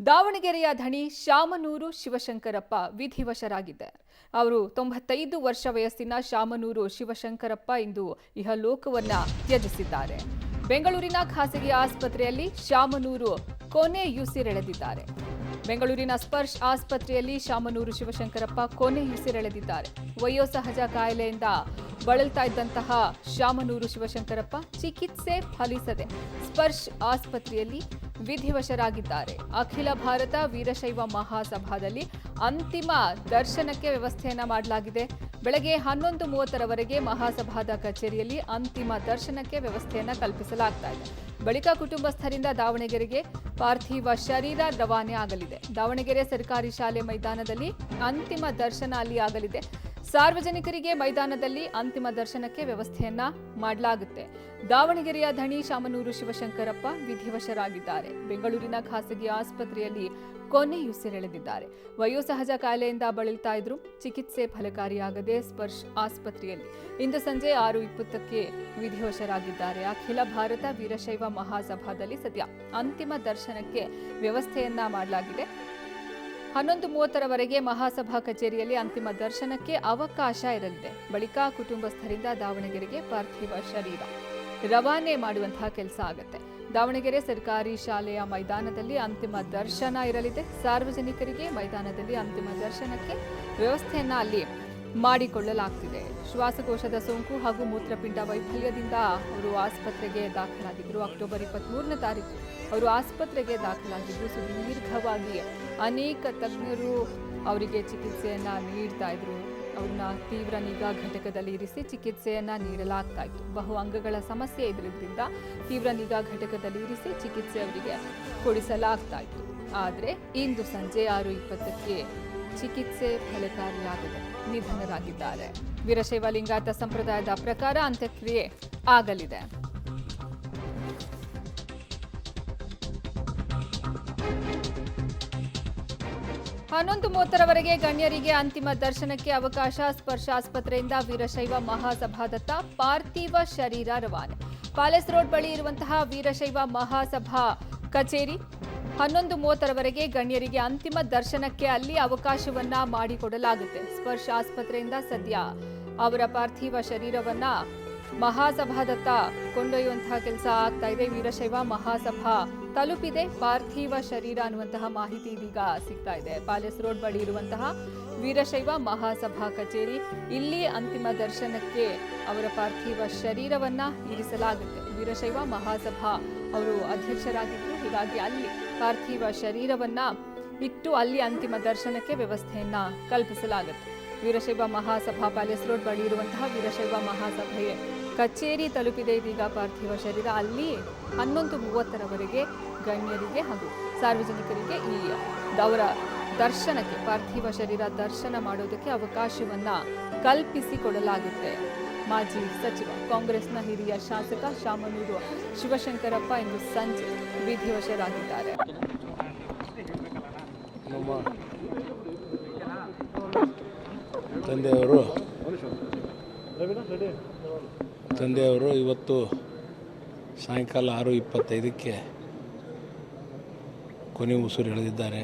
ದಾವಣಗೆರೆಯ ಧಣಿ ಶಾಮನೂರು ಶಿವಶಂಕರಪ್ಪ ವಿಧಿವಶರಾಗಿದ್ದಾರೆ. ಅವರು 95 ವರ್ಷ ವಯಸ್ಸಿನ ಶಾಮನೂರು ಶಿವಶಂಕರಪ್ಪ ಇಂದು ಇಹಲೋಕವನ್ನ ತ್ಯಜಿಸಿದ್ದಾರೆ. ಬೆಂಗಳೂರಿನ ಖಾಸಗಿ ಆಸ್ಪತ್ರೆಯಲ್ಲಿ ಶಾಮನೂರು ಕೊನೆಯುಸಿರೆಳೆದಿದ್ದಾರೆ. ಬೆಂಗಳೂರಿನ ಸ್ಪರ್ಶ್ ಆಸ್ಪತ್ರೆಯಲ್ಲಿ ಶಾಮನೂರು ಶಿವಶಂಕರಪ್ಪ ಕೊನೆಯುಸಿರೆಳೆದಿದ್ದಾರೆ. ವಯೋಸಹಜ ಕಾಯಿಲೆಯಿಂದ ಬಳಲ್ತಾ ಇದ್ದಂತಹ ಶಾಮನೂರು ಶಿವಶಂಕರಪ್ಪ ಚಿಕಿತ್ಸೆ ಫಲಿಸದೆ ಸ್ಪರ್ಶ್ ಆಸ್ಪತ್ರೆಯಲ್ಲಿ ವಿಧಿವಶರಾಗಿದ್ದಾರೆ. ಅಖಿಲ ಭಾರತ ವೀರಶೈವ ಮಹಾಸಭಾದಲ್ಲಿ ಅಂತಿಮ ದರ್ಶನಕ್ಕೆ ವ್ಯವಸ್ಥೆಯನ್ನ ಮಾಡಲಾಗಿದೆ. ಬೆಳಗ್ಗೆ 11:30ರವರೆಗೆ ಮಹಾಸಭಾದ ಕಚೇರಿಯಲ್ಲಿ ಅಂತಿಮ ದರ್ಶನಕ್ಕೆ ವ್ಯವಸ್ಥೆಯನ್ನ ಕಲ್ಪಿಸಲಾಗ್ತಾ ಇದೆ. ಬಳಿಕ ಕುಟುಂಬಸ್ಥರಿಂದ ದಾವಣಗೆರೆಗೆ ಪಾರ್ಥಿವ ಶರೀರ ರವಾನೆ ಆಗಲಿದೆ. ದಾವಣಗೆರೆ ಸರ್ಕಾರಿ ಶಾಲೆ ಮೈದಾನದಲ್ಲಿ ಅಂತಿಮ ದರ್ಶನ ಅಲ್ಲಿ ಆಗಲಿದೆ. ಸಾರ್ವಜನಿಕರಿಗೆ ಮೈದಾನದಲ್ಲಿ ಅಂತಿಮ ದರ್ಶನಕ್ಕೆ ವ್ಯವಸ್ಥೆಯನ್ನ ಮಾಡಲಾಗುತ್ತೆ. ದಾವಣಗೆರೆಯ ಧಣಿ ಶಾಮನೂರು ಶಿವಶಂಕರಪ್ಪ ವಿಧಿವಶರಾಗಿದ್ದಾರೆ. ಬೆಂಗಳೂರಿನ ಖಾಸಗಿ ಆಸ್ಪತ್ರೆಯಲ್ಲಿ ಕೊನೆಯುಸಿರೆಳೆದಿದ್ದಾರೆ. ವಯೋಸಹಜ ಕಾಯಿಲೆಯಿಂದ ಬಳಲ್ತಾ ಇದ್ರು. ಚಿಕಿತ್ಸೆ ಫಲಕಾರಿಯಾಗದೆ ಸ್ಪರ್ಶ್ ಆಸ್ಪತ್ರೆಯಲ್ಲಿ ಇಂದು ಸಂಜೆ 6:20ಕ್ಕೆ ವಿಧಿವಶರಾಗಿದ್ದಾರೆ. ಅಖಿಲ ಭಾರತ ವೀರಶೈವ ಮಹಾಸಭಾದಲ್ಲಿ ಸದ್ಯ ಅಂತಿಮ ದರ್ಶನಕ್ಕೆ ವ್ಯವಸ್ಥೆಯನ್ನ ಮಾಡಲಾಗಿದೆ. 11:30ರವರೆಗೆ ಮಹಾಸಭಾ ಕಚೇರಿಯಲ್ಲಿ ಅಂತಿಮ ದರ್ಶನಕ್ಕೆ ಅವಕಾಶ ಇರಲಿದೆ. ಬಳಿಕ ಕುಟುಂಬಸ್ಥರಿಂದ ದಾವಣಗೆರೆಗೆ ಪಾರ್ಥಿವ ಶರೀರ ರವಾನೆ ಮಾಡುವಂತಹ ಕೆಲಸ ಆಗುತ್ತೆ. ದಾವಣಗೆರೆ ಸರ್ಕಾರಿ ಶಾಲೆಯ ಮೈದಾನದಲ್ಲಿ ಅಂತಿಮ ದರ್ಶನ ಇರಲಿದೆ. ಸಾರ್ವಜನಿಕರಿಗೆ ಮೈದಾನದಲ್ಲಿ ಅಂತಿಮ ದರ್ಶನಕ್ಕೆ ವ್ಯವಸ್ಥೆಯನ್ನ ಅಲ್ಲಿ ಮಾಡಿಕೊಳ್ಳಲಾಗ್ತಿದೆ. ಶ್ವಾಸಕೋಶದ ಸೋಂಕು ಹಾಗೂ ಮೂತ್ರಪಿಂಡ ವೈಫಲ್ಯದಿಂದ ಅವರು ಆಸ್ಪತ್ರೆಗೆ ದಾಖಲಾಗಿದ್ದರು. ಅಕ್ಟೋಬರ್ 23ನೇ ತಾರೀಕು ಅವರು ಆಸ್ಪತ್ರೆಗೆ ದಾಖಲಾಗಿದ್ದು ಸುದೀರ್ಘವಾಗಿ ಅನೇಕ ತಜ್ಞರು ಅವರಿಗೆ ಚಿಕಿತ್ಸೆಯನ್ನ ನೀಡ್ತಾ ಇದ್ರು. ಅವ್ರನ್ನ ತೀವ್ರ ನಿಗಾ ಘಟಕದಲ್ಲಿ ಇರಿಸಿ ಚಿಕಿತ್ಸೆಯನ್ನ ನೀಡಲಾಗ್ತಾ ಇತ್ತು. ಬಹು ಅಂಗಗಳ ಸಮಸ್ಯೆ ಇದ್ರಿಂದ ತೀವ್ರ ನಿಗಾ ಘಟಕದಲ್ಲಿ ಇರಿಸಿ ಚಿಕಿತ್ಸೆ ಅವರಿಗೆ ಕೊಡಿಸಲಾಗ್ತಾ ಇತ್ತು. ಆದರೆ ಇಂದು ಸಂಜೆ 6:20ಕ್ಕೆ ಚಿಕಿತ್ಸೆ ಫಲಕಾರಿಯಾಗದೆ ನಿಧನರಾಗಿದ್ದಾರೆ. ವೀರಶೈವ ಲಿಂಗಾಯತ ಸಂಪ್ರದಾಯದ ಪ್ರಕಾರ ಅಂತ್ಯಕ್ರಿಯೆ ಆಗಲಿದೆ. ಹನ್ನೊಂದು 30ರವರೆಗೆ ಗಣ್ಯರಿಗೆ ಅಂತಿಮ ದರ್ಶನಕ್ಕೆ ಅವಕಾಶ. ಸ್ಪರ್ಶ ಆಸ್ಪತ್ರೆಯಿಂದ ವೀರಶೈವ ಮಹಾಸಭಾದತ್ತ ಪಾರ್ಥಿವ ಶರೀರ ರವಾನೆ. ಪ್ಯಾಲೇಸ್ ರೋಡ್ ಬಳಿ ಇರುವಂತಹ ವೀರಶೈವ ಮಹಾಸಭಾ ಕಚೇರಿ 11:30ರವರೆಗೆ ಗಣ್ಯರಿಗೆ ಅಂತಿಮ ದರ್ಶನಕ್ಕೆ ಅಲ್ಲಿ ಅವಕಾಶವನ್ನ ಮಾಡಿಕೊಡಲಾಗುತ್ತೆ. ಸ್ಪರ್ಶ ಆಸ್ಪತ್ರೆಯಿಂದ ಸದ್ಯ ಅವರ ಪಾರ್ಥಿವ ಶರೀರವನ್ನ ಮಹಾಸಭಾದತ್ತ ಕೊಂಡೊಯ್ಯುವಂತಹ ಕೆಲಸ ಆಗ್ತಾ ಇದೆ. ವೀರಶೈವ ಮಹಾಸಭಾ ತಲುಪಿದೆ. ಪಾರ್ಥಿವ ಶರೀರ ಅನ್ನುವಂತಹ ಮಾಹಿತಿ ಇದೀಗ ಸಿಗ್ತಾ ಇದೆ. ಪ್ಯಾಲೇಸ್ ರೋಡ್ ಬಳಿ ಇರುವಂತಹ ವೀರಶೈವ ಮಹಾಸಭಾ ಕಚೇರಿ, ಇಲ್ಲಿ ಅಂತಿಮ ದರ್ಶನಕ್ಕೆ ಅವರ ಪಾರ್ಥಿವ ಶರೀರವನ್ನ ಇರಿಸಲಾಗುತ್ತೆ. ವೀರಶೈವ ಮಹಾಸಭಾ ಅವರು ಅಧ್ಯಕ್ಷರಾಗಿದ್ದರು. ಹೀಗಾಗಿ ಅಲ್ಲಿ ಪಾರ್ಥಿವ ಶರೀರವನ್ನ ಇಟ್ಟು ಅಲ್ಲಿ ಅಂತಿಮ ದರ್ಶನಕ್ಕೆ ವ್ಯವಸ್ಥೆಯನ್ನ ಕಲ್ಪಿಸಲಾಗುತ್ತೆ. ವೀರಶೈವ ಮಹಾಸಭಾ ಪ್ಯಾಲೇಸ್ ರೋಡ್ ಬಳಿ ಇರುವಂತಹ ವೀರಶೈವ ಮಹಾಸಭೆಯ ಕಚೇರಿ ತಲುಪಿದೆ ಇದೀಗ ಪಾರ್ಥಿವ ಶರೀರ. ಅಲ್ಲಿ 11:30ರವರೆಗೆ ಗಣ್ಯರಿಗೆ ಹಾಗೂ ಸಾರ್ವಜನಿಕರಿಗೆ ಈ ಅವರ ದರ್ಶನಕ್ಕೆ ಪಾರ್ಥಿವ ಶರೀರ ದರ್ಶನ ಮಾಡೋದಕ್ಕೆ ಅವಕಾಶವನ್ನ ಕಲ್ಪಿಸಿಕೊಡಲಾಗುತ್ತೆ. ಮಾಜಿ ಸಚಿವ ಕಾಂಗ್ರೆಸ್ನ ಹಿರಿಯ ಶಾಸಕ ಶಾಮನೂರು ಶಿವಶಂಕರಪ್ಪ ಇಂದು ಸಂಜೆ ವಿಧಿವಶರಾಗಿದ್ದಾರೆ. ತಂದೆಯವರು ಇವತ್ತು ಸಾಯಂಕಾಲ 6:25ಕ್ಕೆ ಕೊನೆ ಉಸಿರು ಎಳೆದಿದ್ದಾರೆ.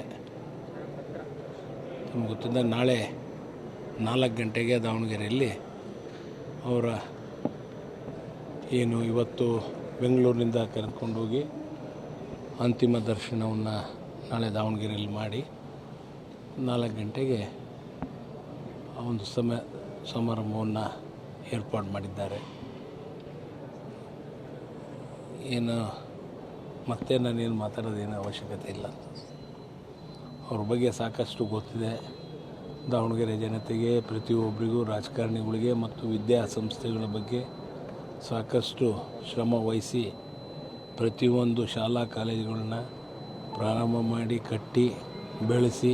ನಮ್ಗೆ ಗೊತ್ತಿದ್ದ ನಾಳೆ 4 ಗಂಟೆಗೆ ದಾವಣಗೆರೆಯಲ್ಲಿ ಅವರ ಏನು ಇವತ್ತು ಬೆಂಗಳೂರಿನಿಂದ ಕರೆದುಕೊಂಡೋಗಿ ಅಂತಿಮ ದರ್ಶನವನ್ನು ನಾಳೆ ದಾವಣಗೆರೆಯಲ್ಲಿ ಮಾಡಿ 4 ಗಂಟೆಗೆ ಆ ಒಂದು ಸಮಾರಂಭವನ್ನು ಏರ್ಪಾಡು ಮಾಡಿದ್ದಾರೆ. ಏನು ಮತ್ತೆ ನಾನೇನು ಮಾತಾಡೋದೇನು ಅವಶ್ಯಕತೆ ಇಲ್ಲ. ಅವ್ರ ಬಗ್ಗೆ ಸಾಕಷ್ಟು ಗೊತ್ತಿದೆ. ದಾವಣಗೆರೆ ಜನತೆಗೆ, ಪ್ರತಿಯೊಬ್ಬರಿಗೂ, ರಾಜಕಾರಣಿಗಳಿಗೆ ಮತ್ತು ವಿದ್ಯಾಸಂಸ್ಥೆಗಳ ಬಗ್ಗೆ ಸಾಕಷ್ಟು ಶ್ರಮ ವಹಿಸಿ ಪ್ರತಿಯೊಂದು ಶಾಲಾ ಕಾಲೇಜುಗಳನ್ನ ಪ್ರಾರಂಭ ಮಾಡಿ ಕಟ್ಟಿ ಬೆಳೆಸಿ